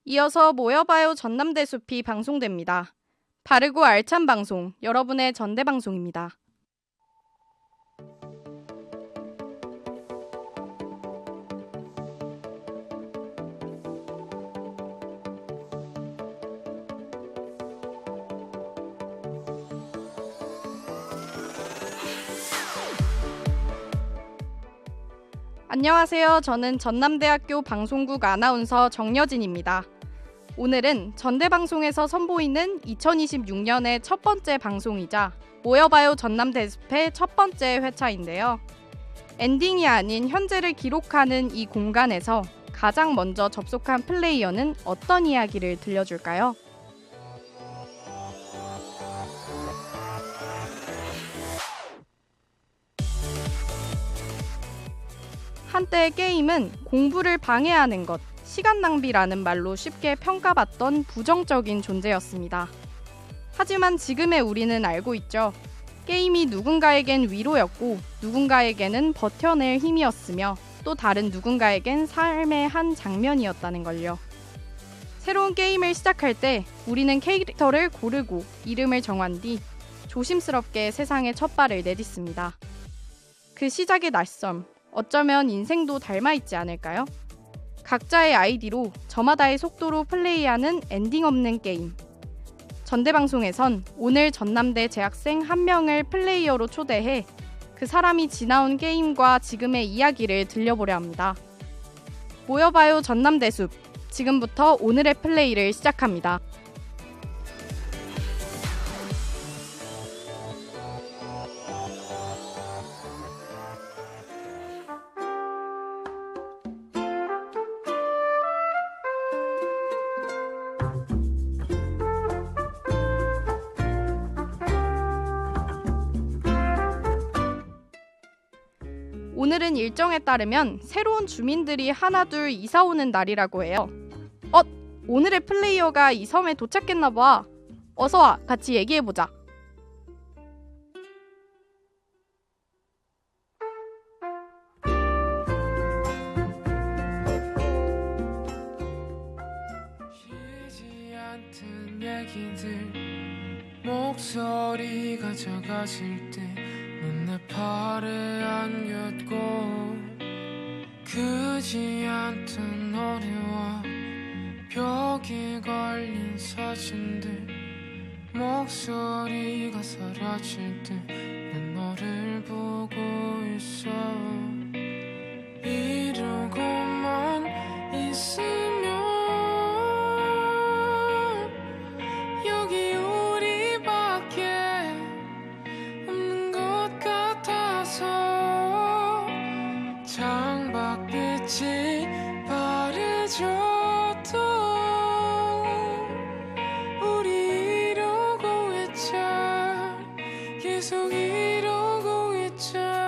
이어서 모여봐요 전남대 숲이 방송됩니다. 바르고 알찬 방송, 여러분의 전대방송입니다. 안녕하세요. 저는 전남대학교 방송국 아나운서 정여진입니다. 오늘은 전대방송에서 선보이는 2026년의 첫 번째 방송이자 모여봐요 전남대숲의 첫 번째 회차인데요. 엔딩이 아닌 현재를 기록하는 이 공간에서 가장 먼저 접속한 플레이어는 어떤 이야기를 들려줄까요? 한때 게임은 공부를 방해하는 것, 시간 낭비라는 말로 쉽게 평가받던 부정적인 존재였습니다. 하지만 지금의 우리는 알고 있죠. 게임이 누군가에겐 위로였고 누군가에게는 버텨낼 힘이었으며 또 다른 누군가에겐 삶의 한 장면이었다는 걸요. 새로운 게임을 시작할 때 우리는 캐릭터를 고르고 이름을 정한 뒤 조심스럽게 세상에 첫 발을 내딛습니다. 그 시작의 낯섦, 어쩌면 인생도 닮아있지 않을까요? 각자의 아이디로 저마다의 속도로 플레이하는 엔딩 없는 게임. 전대방송에선 오늘 전남대 재학생 한 명을 플레이어로 초대해 그 사람이 지나온 게임과 지금의 이야기를 들려보려 합니다. 모여봐요 전남대숲. 지금부터 오늘의 플레이를 시작합니다. 오늘은 일정에 따르면 새로운 주민들이 하나둘 이사 오는 날이라고 해요. 오늘의 플레이어가 이 섬에 도착했나봐. 어서와, 같이 얘기해보자. 쉬지 않던 얘기들 목소리가 작아질 때 넌 내 팔에 안겼고 크지 않던 어려워 벽에 걸린 사진들 목소리가 사라질 때 난 너를 보고 있어 이러고만 있으면 여기 우리밖에 없는 것 같아서 창밖빛이 바래져도 우리 이러고 있자 계속 이러고 있자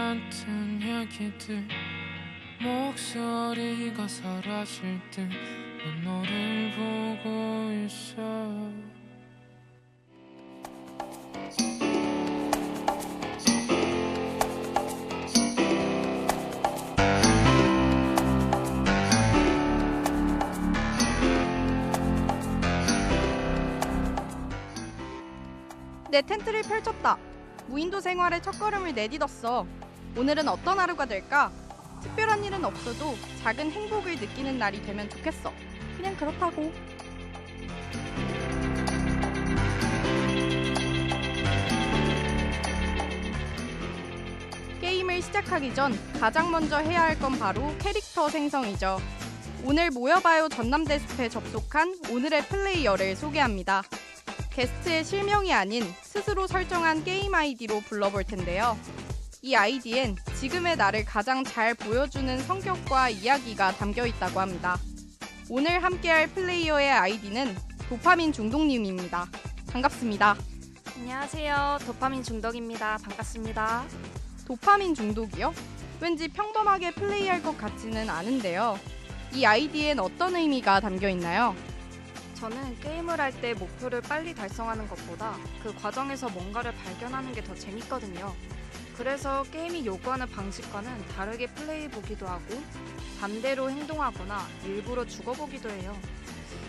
같은 얘기들 목소리가 사라질 듯 난 너를 보고 있어. 내 텐트를 펼쳤다. 무인도 생활의 첫걸음을 내딛었어. 오늘은 어떤 하루가 될까? 특별한 일은 없어도 작은 행복을 느끼는 날이 되면 좋겠어. 그냥 그렇다고. 게임을 시작하기 전 가장 먼저 해야 할 건 바로 캐릭터 생성이죠. 오늘 모여봐요 전남대 숲에 접속한 오늘의 플레이어를 소개합니다. 게스트의 실명이 아닌 스스로 설정한 게임 아이디로 불러볼 텐데요. 이 아이디엔 지금의 나를 가장 잘 보여주는 성격과 이야기가 담겨 있다고 합니다. 오늘 함께할 플레이어의 아이디는 도파민 중독님입니다. 반갑습니다. 안녕하세요. 도파민 중독입니다. 반갑습니다. 도파민 중독이요? 왠지 평범하게 플레이할 것 같지는 않은데요. 이 아이디엔 어떤 의미가 담겨 있나요? 저는 게임을 할 때 목표를 빨리 달성하는 것보다 그 과정에서 뭔가를 발견하는 게 더 재밌거든요. 그래서 게임이 요구하는 방식과는 다르게 플레이해보기도 하고 반대로 행동하거나 일부러 죽어보기도 해요.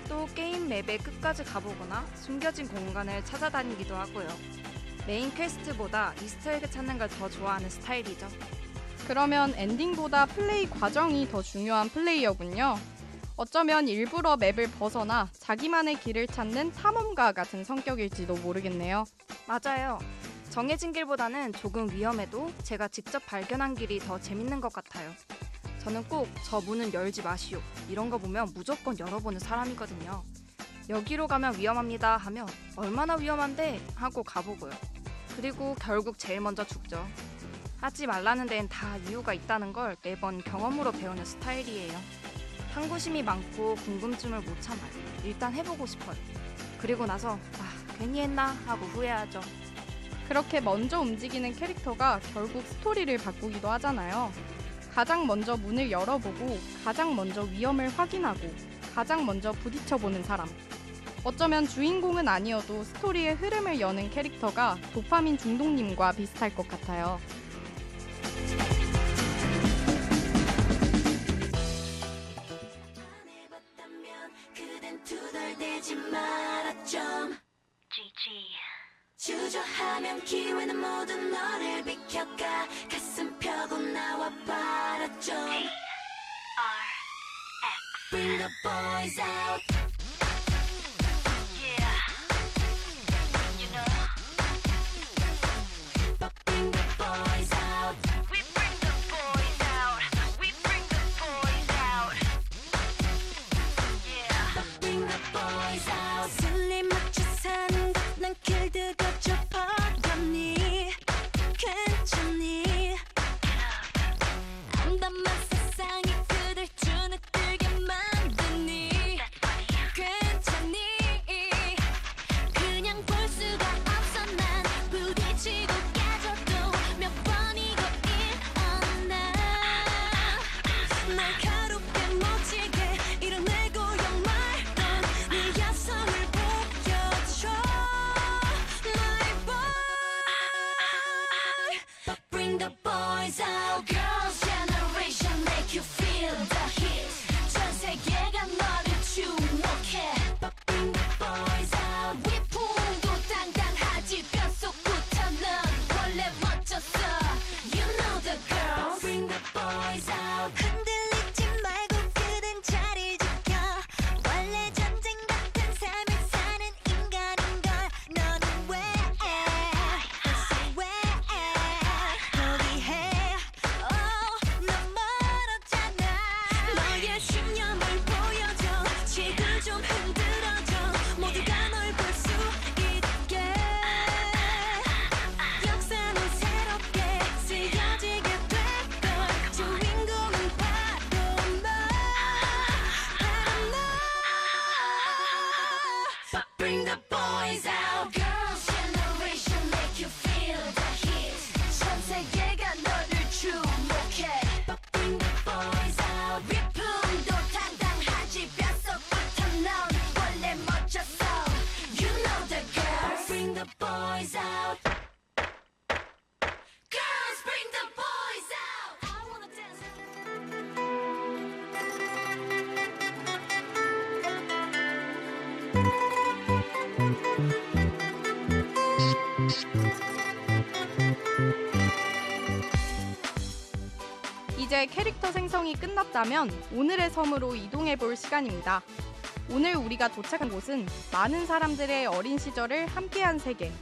또 게임 맵의 끝까지 가보거나 숨겨진 공간을 찾아다니기도 하고요. 메인 퀘스트보다 이스터에그 찾는 걸 더 좋아하는 스타일이죠. 그러면 엔딩보다 플레이 과정이 더 중요한 플레이어군요. 어쩌면 일부러 맵을 벗어나 자기만의 길을 찾는 탐험가 같은 성격일지도 모르겠네요. 맞아요. 정해진 길보다는 조금 위험해도 제가 직접 발견한 길이 더 재밌는 것 같아요. 저는 꼭 저 문은 열지 마시오 이런 거 보면 무조건 열어보는 사람이거든요. 여기로 가면 위험합니다 하면 얼마나 위험한데 하고 가보고요. 그리고 결국 제일 먼저 죽죠. 하지 말라는 데엔 다 이유가 있다는 걸 매번 경험으로 배우는 스타일이에요. 탐구심이 많고 궁금증을 못 참아요. 일단 해보고 싶어요. 그리고 나서 괜히 했나 하고 후회하죠. 그렇게 먼저 움직이는 캐릭터가 결국 스토리를 바꾸기도 하잖아요. 가장 먼저 문을 열어보고 가장 먼저 위험을 확인하고 가장 먼저 부딪혀보는 사람. 어쩌면 주인공은 아니어도 스토리의 흐름을 여는 캐릭터가 도파민 중독님과 비슷할 것 같아요. 주저하면 기회는 모두 너를 비켜가 가슴 펴고 나와 바라죠. Bring the boys out. Yeah. You know. Bring the boys out. We bring the boys out. We bring the boys out. Yeah. Bring the boys out. 슬림 맞춰 사는 것 난 길들여져 버렸니? 괜찮니? 암담한 세상이 그댈 주눅들게 만드니? 이제 캐릭터 생성이 끝났다면 오늘의 섬으로 이동해 볼 시간입니다. 오늘 우리가 도착한 곳은 많은 사람들의 어린 시절을 함께한 세계,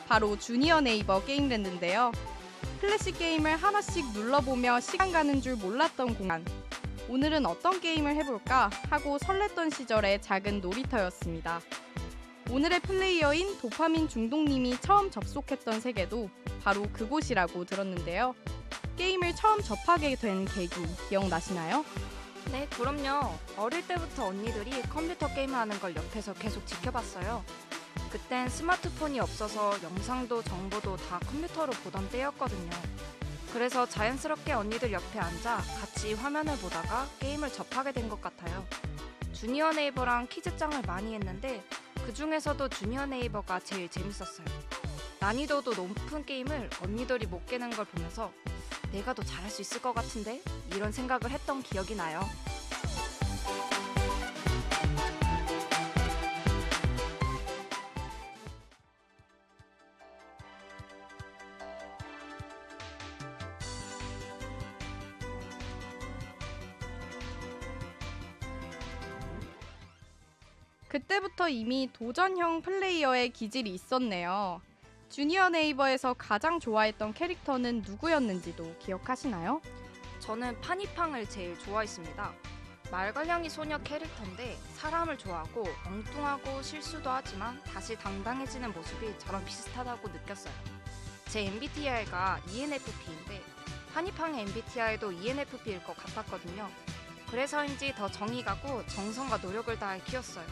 바로 주니어 네이버 게임랜드인데요. 클래식 게임을 하나씩 눌러보며 시간 가는 줄 몰랐던 공간. 오늘은 어떤 게임을 해볼까 하고 설렜던 시절의 작은 놀이터였습니다. 오늘의 플레이어인 도파민 중독님이 처음 접속했던 세계도 바로 그곳이라고 들었는데요. 게임을 처음 접하게 된 계기 기억나시나요? 네, 그럼요. 어릴 때부터 언니들이 컴퓨터 게임을 하는 걸 옆에서 계속 지켜봤어요. 그땐 스마트폰이 없어서 영상도 정보도 다 컴퓨터로 보던 때였거든요. 그래서 자연스럽게 언니들 옆에 앉아 같이 화면을 보다가 게임을 접하게 된 것 같아요. 주니어 네이버랑 퀴즈짱을 많이 했는데 그 중에서도 주니어 네이버가 제일 재밌었어요. 난이도도 높은 게임을 언니들이 못 깨는 걸 보면서 내가 더 잘할 수 있을 것 같은데? 이런 생각을 했던 기억이 나요. 그때부터 이미 도전형 플레이어의 기질이 있었네요. 주니어 네이버에서 가장 좋아했던 캐릭터는 누구였는지도 기억하시나요? 저는 파니팡을 제일 좋아했습니다. 말괄량이 소녀 캐릭터인데 사람을 좋아하고 엉뚱하고 실수도 하지만 다시 당당해지는 모습이 저랑 비슷하다고 느꼈어요. 제 MBTI가 ENFP인데 파니팡의 MBTI도 ENFP일 것 같았거든요. 그래서인지 더 정이 가고 정성과 노력을 다해 키웠어요.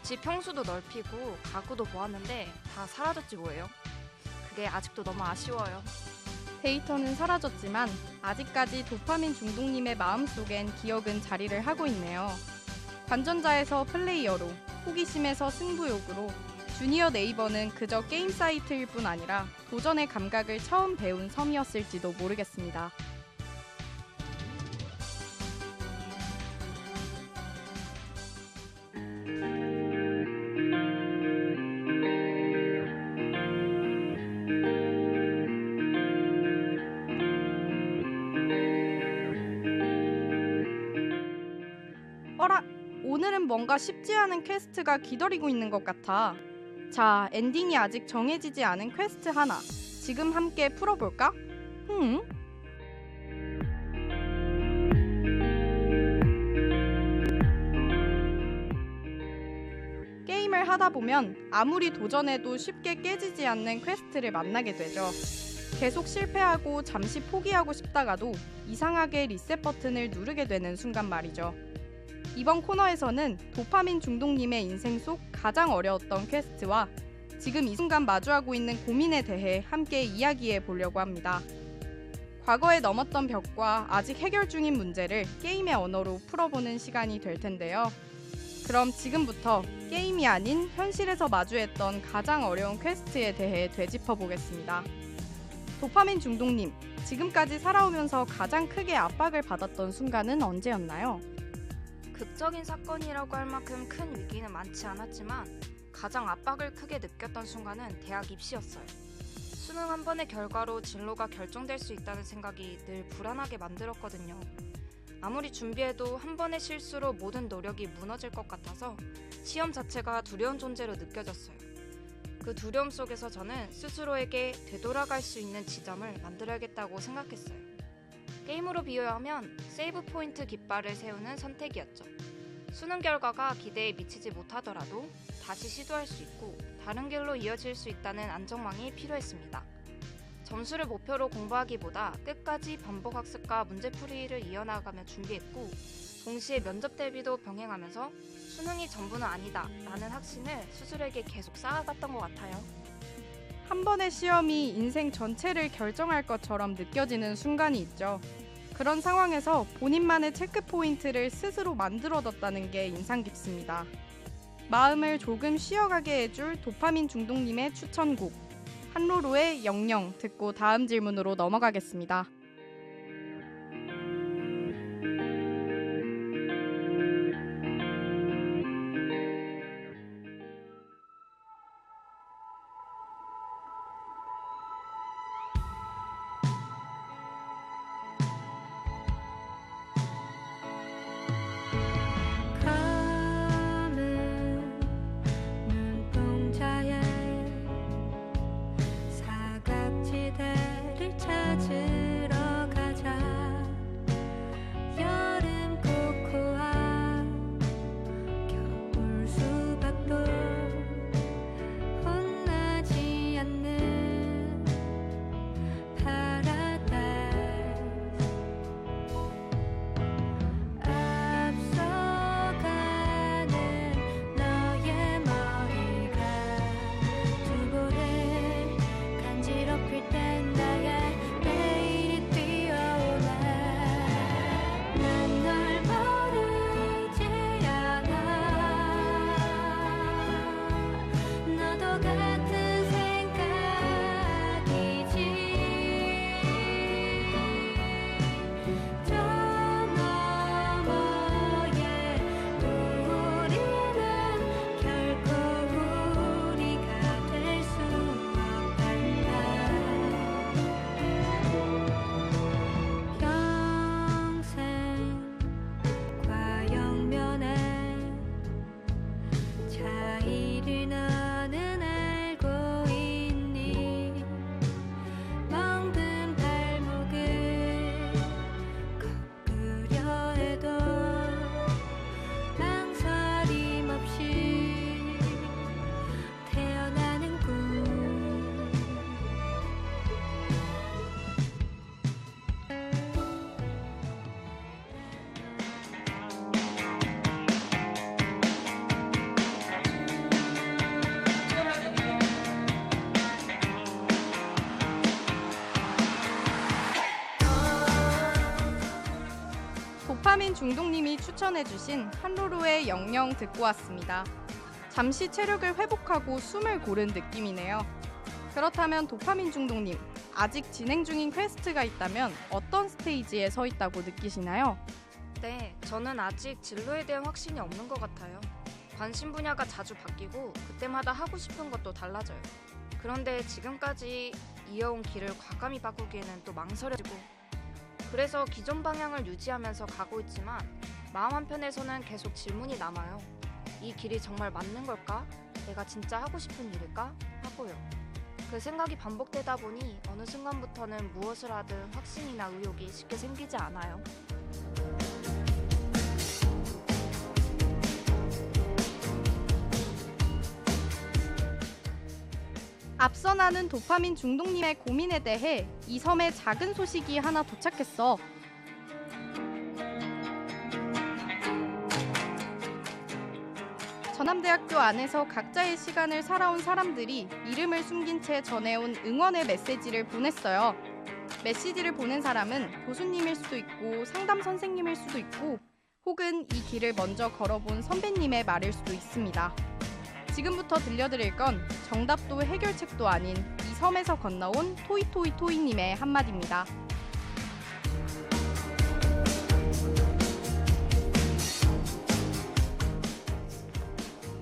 집 평수도 넓히고 가구도 모았는데 다 사라졌지 뭐예요. 그게 아직도 너무 아쉬워요. 데이터는 사라졌지만 아직까지 도파민 중독님의 마음속엔 기억은 자리를 하고 있네요. 관전자에서 플레이어로, 호기심에서 승부욕으로 주니어 네이버는 그저 게임 사이트일 뿐 아니라 도전의 감각을 처음 배운 섬이었을지도 모르겠습니다. 어라, 오늘은 뭔가 쉽지 않은 퀘스트가 기다리고 있는 것 같아. 자, 엔딩이 아직 정해지지 않은 퀘스트 하나. 지금 함께 풀어볼까? 게임을 하다 보면 아무리 도전해도 쉽게 깨지지 않는 퀘스트를 만나게 되죠. 계속 실패하고 잠시 포기하고 싶다가도 이상하게 리셋 버튼을 누르게 되는 순간 말이죠. 이번 코너에서는 도파민 중독님의 인생 속 가장 어려웠던 퀘스트와 지금 이 순간 마주하고 있는 고민에 대해 함께 이야기해 보려고 합니다. 과거에 넘었던 벽과 아직 해결 중인 문제를 게임의 언어로 풀어보는 시간이 될 텐데요. 그럼 지금부터 게임이 아닌 현실에서 마주했던 가장 어려운 퀘스트에 대해 되짚어 보겠습니다. 도파민 중독님, 지금까지 살아오면서 가장 크게 압박을 받았던 순간은 언제였나요? 극적인 사건이라고 할 만큼 큰 위기는 많지 않았지만 가장 압박을 크게 느꼈던 순간은 대학 입시였어요. 수능 한 번의 결과로 진로가 결정될 수 있다는 생각이 늘 불안하게 만들었거든요. 아무리 준비해도 한 번의 실수로 모든 노력이 무너질 것 같아서 시험 자체가 두려운 존재로 느껴졌어요. 그 두려움 속에서 저는 스스로에게 되돌아갈 수 있는 지점을 만들어야겠다고 생각했어요. 게임으로 비유하면 세이브 포인트 깃발을 세우는 선택이었죠. 수능 결과가 기대에 미치지 못하더라도 다시 시도할 수 있고 다른 길로 이어질 수 있다는 안정망이 필요했습니다. 점수를 목표로 공부하기보다 끝까지 반복학습과 문제풀이를 이어나가며 준비했고 동시에 면접 대비도 병행하면서 수능이 전부는 아니다 라는 확신을 스스로에게 계속 쌓아갔던 것 같아요. 한 번의 시험이 인생 전체를 결정할 것처럼 느껴지는 순간이 있죠. 그런 상황에서 본인만의 체크 포인트를 스스로 만들어뒀다는 게 인상 깊습니다. 마음을 조금 쉬어가게 해줄 도파민 중독님의 추천곡 한로로의 영영 듣고 다음 질문으로 넘어가겠습니다. 혹시 너는 알고 있니? 멍든 발목을 꺾으려 해도 망설임 없이 태어나는 꿈. 도파민 중독님이 추천해주신 한로루의 영영 듣고 왔습니다. 잠시 체력을 회복하고 숨을 고른 느낌이네요. 그렇다면 도파민 중독님, 아직 진행 중인 퀘스트가 있다면 어떤 스테이지에 서 있다고 느끼시나요? 네, 저는 아직 진로에 대한 확신이 없는 것 같아요. 관심 분야가 자주 바뀌고 그때마다 하고 싶은 것도 달라져요. 그런데 지금까지 이어온 길을 과감히 바꾸기에는 또 망설여지고, 그래서 기존 방향을 유지하면서 가고 있지만 마음 한편에서는 계속 질문이 남아요. 이 길이 정말 맞는 걸까? 내가 진짜 하고 싶은 일일까? 하고요. 그 생각이 반복되다 보니 어느 순간부터는 무엇을 하든 확신이나 의욕이 쉽게 생기지 않아요. 앞서 나는 도파민 중독님의 고민에 대해 이 섬에 작은 소식이 하나 도착했어. 전남대학교 안에서 각자의 시간을 살아온 사람들이 이름을 숨긴 채 전해온 응원의 메시지를 보냈어요. 메시지를 보낸 사람은 교수님일 수도 있고 상담 선생님일 수도 있고 혹은 이 길을 먼저 걸어본 선배님의 말일 수도 있습니다. 지금부터 들려드릴 건 정답도 해결책도 아닌 이 섬에서 건너온 토이토이토이님의 한마디입니다.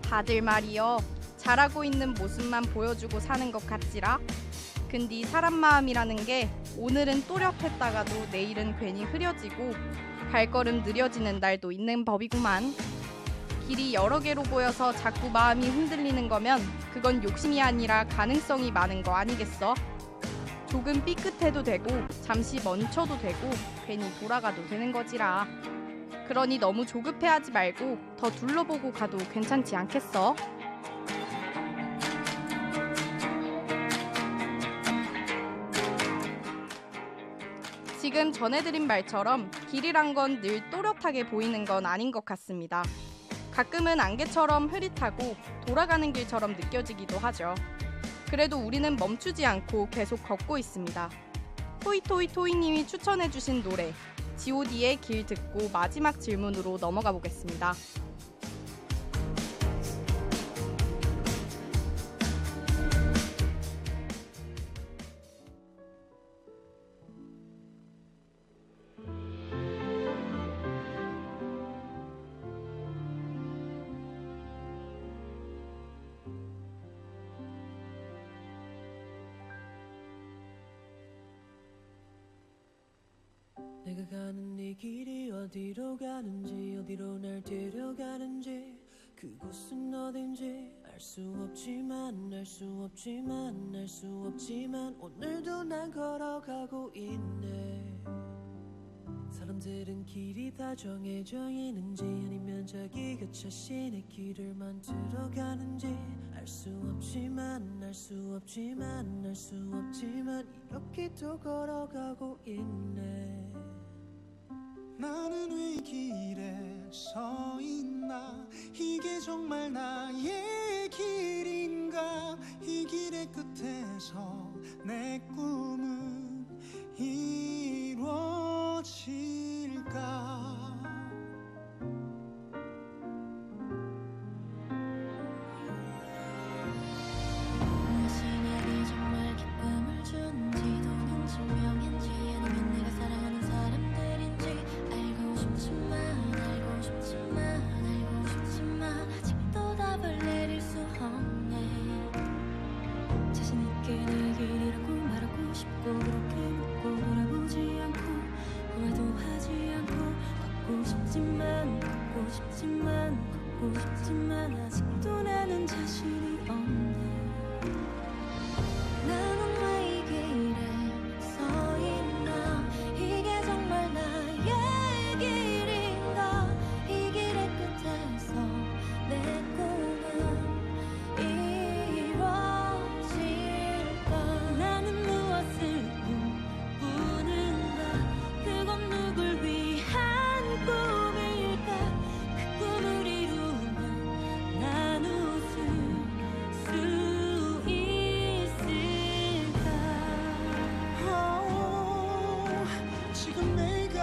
다들 말이여, 잘하고 있는 모습만 보여주고 사는 것 같지라. 근데 사람 마음이라는 게 오늘은 또렷했다가도 내일은 괜히 흐려지고 발걸음 느려지는 날도 있는 법이구만. 길이 여러 개로 보여서 자꾸 마음이 흔들리는 거면 그건 욕심이 아니라 가능성이 많은 거 아니겠어? 조금 삐끗해도 되고 잠시 멈춰도 되고 괜히 돌아가도 되는 거지라. 그러니 너무 조급해하지 말고 더 둘러보고 가도 괜찮지 않겠어? 지금 전해드린 말처럼 길이란 건 늘 또렷하게 보이는 건 아닌 것 같습니다. 가끔은 안개처럼 흐릿하고 돌아가는 길처럼 느껴지기도 하죠. 그래도 우리는 멈추지 않고 계속 걷고 있습니다. 토이토이토이님이 추천해주신 노래 god의 길 듣고 마지막 질문으로 넘어가 보겠습니다. 내가 가는 이 길이 어디로 가는지 어디로 날 데려가는지 그곳은 어딘지 알 수 없지만 알 수 없지만 알 수 없지만 오늘도 난 걸어가고 있네. 사람들은 길이 다 정해져 있는지 아니면 자기가 자신의 길을 만들어가는지 알 수 없지만 알 수 없지만 알 수 없지만 이렇게 또 걸어가고 있네. 나는 왜 이 길에 서 있나? 이게 정말 나의 길인가? 이 길의 끝에서 내 꿈은 이루어질까? 무엇이 내게 정말 기쁨을 주는지 또는 증명인지 아니면 내가 사랑하는 사람들인지 알고 싶지만 아직도 답을 내릴 수 없네. 자신 있게 내 길이라고 말하고 싶고 보고 싶지만 아직도 나는 자신이 없네. 나는 왜 이 길에 서 있나? 이게 정말 나의 길인가? 이 길의 끝에서 내 꿈은 이루어질까? 나는 무엇을 꿈꾸는가? 그건 누굴 위한 꿈일까? 그 꿈을 이루면 난 웃을 수 있을까? 지금 내가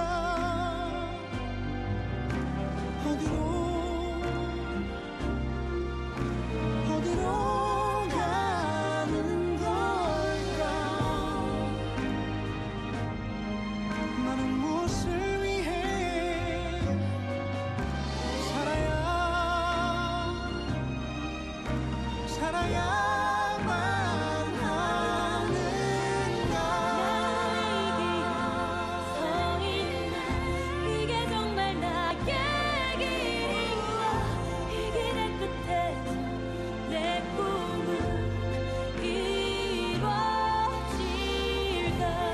어디로 가는 걸까? 나는 무엇을 위해 살아야만 하는가? 서 있나? 이게 정말 나의 길인가? 이 길의 끝에서 내 꿈은 이루어질까?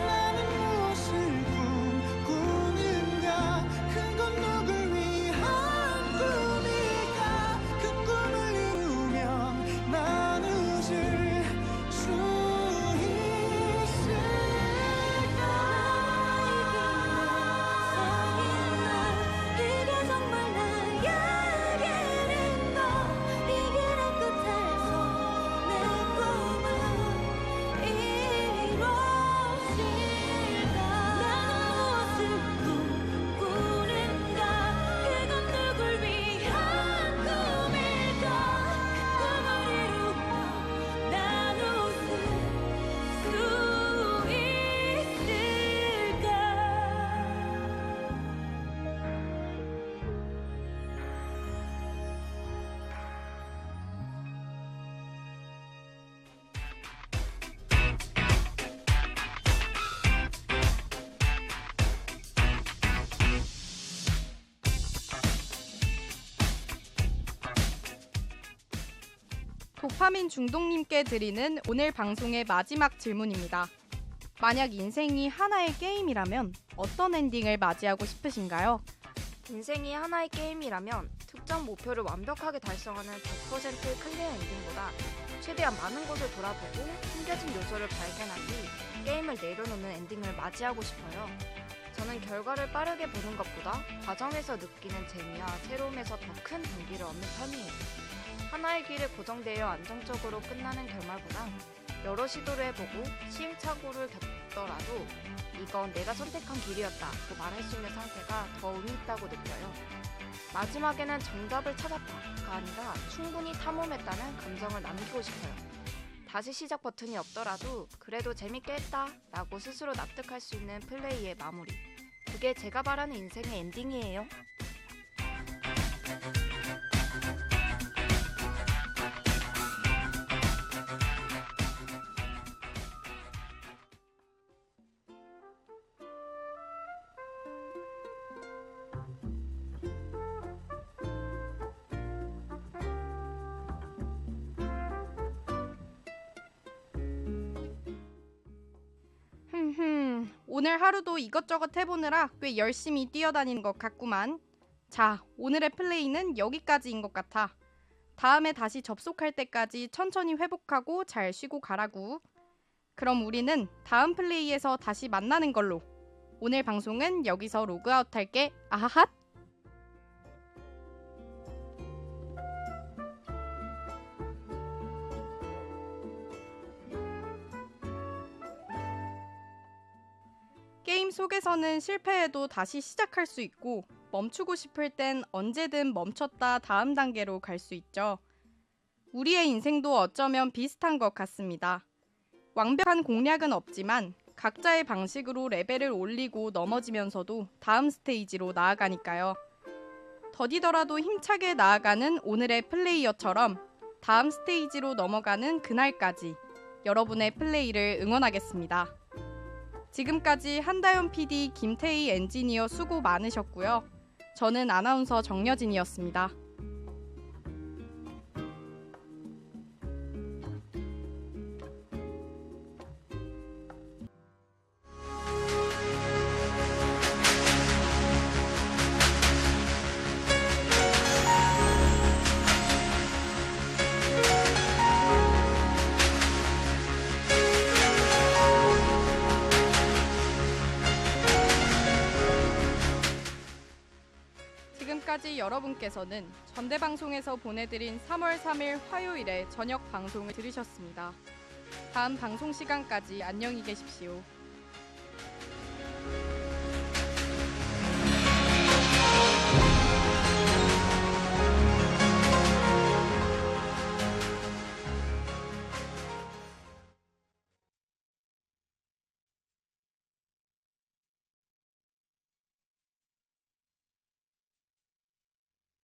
나는 무엇을 꿈꾸는가? 그건 누굴 위한 꿈일까? 그 꿈을 이루면 난 웃을 수 있을까? 이게 정말 나의 길인가? 이 길의 끝에서 내 꿈은 이루어질까? 나는 무엇을 꿈꾸는가? 그건 누굴 위한 꿈일까? 그 꿈을 이루면 난 웃을 수 있을까? 도파민 중독님께 드리는 오늘 방송의 마지막 질문입니다. 만약 인생이 하나의 게임이라면 어떤 엔딩을 맞이하고 싶으신가요? 인생이 하나의 게임이라면 특정 목표를 완벽하게 달성하는 100% 클리어 엔딩보다 최대한 많은 곳을 돌아보고 숨겨진 요소를 발견한 뒤 게임을 내려놓는 엔딩을 맞이하고 싶어요. 저는 결과를 빠르게 보는 것보다 과정에서 느끼는 재미와 새로움에서 더 큰 동기를 얻는 편이에요. 하나의 길에 고정되어 안정적으로 끝나는 결말보다 여러 시도를 해보고 시행착오를 겪더라도 이건 내가 선택한 길이었다고 말할 수 있는 상태가 더 의미 있다고 느껴요. 마지막에는 정답을 찾았다가 아니라 충분히 탐험했다는 감정을 남기고 싶어요. 다시 시작 버튼이 없더라도 그래도 재밌게 했다 라고 스스로 납득할 수 있는 플레이의 마무리. 그게 제가 바라는 인생의 엔딩이에요. 오늘 하루도 이것저것 해보느라 꽤 열심히 뛰어다니는 것 같구만. 자, 오늘의 플레이는 여기까지인 것 같아. 다음에 다시 접속할 때까지 천천히 회복하고 잘 쉬고 가라고. 그럼 우리는 다음 플레이에서 다시 만나는 걸로. 오늘 방송은 여기서 로그아웃 할게. 아하핫. 게임 속에서는 실패해도 다시 시작할 수 있고 멈추고 싶을 땐 언제든 멈췄다 다음 단계로 갈 수 있죠. 우리의 인생도 어쩌면 비슷한 것 같습니다. 완벽한 공략은 없지만 각자의 방식으로 레벨을 올리고 넘어지면서도 다음 스테이지로 나아가니까요. 더디더라도 힘차게 나아가는 오늘의 플레이어처럼 다음 스테이지로 넘어가는 그날까지 여러분의 플레이를 응원하겠습니다. 지금까지 한다연 PD, 김태희 엔지니어 수고 많으셨고요. 저는 아나운서 정여진이었습니다. 지금까지 여러분께서는 전대방송에서 보내드린 3월 3일 화요일에 저녁 방송을 들으셨습니다. 다음 방송 시간까지 안녕히 계십시오.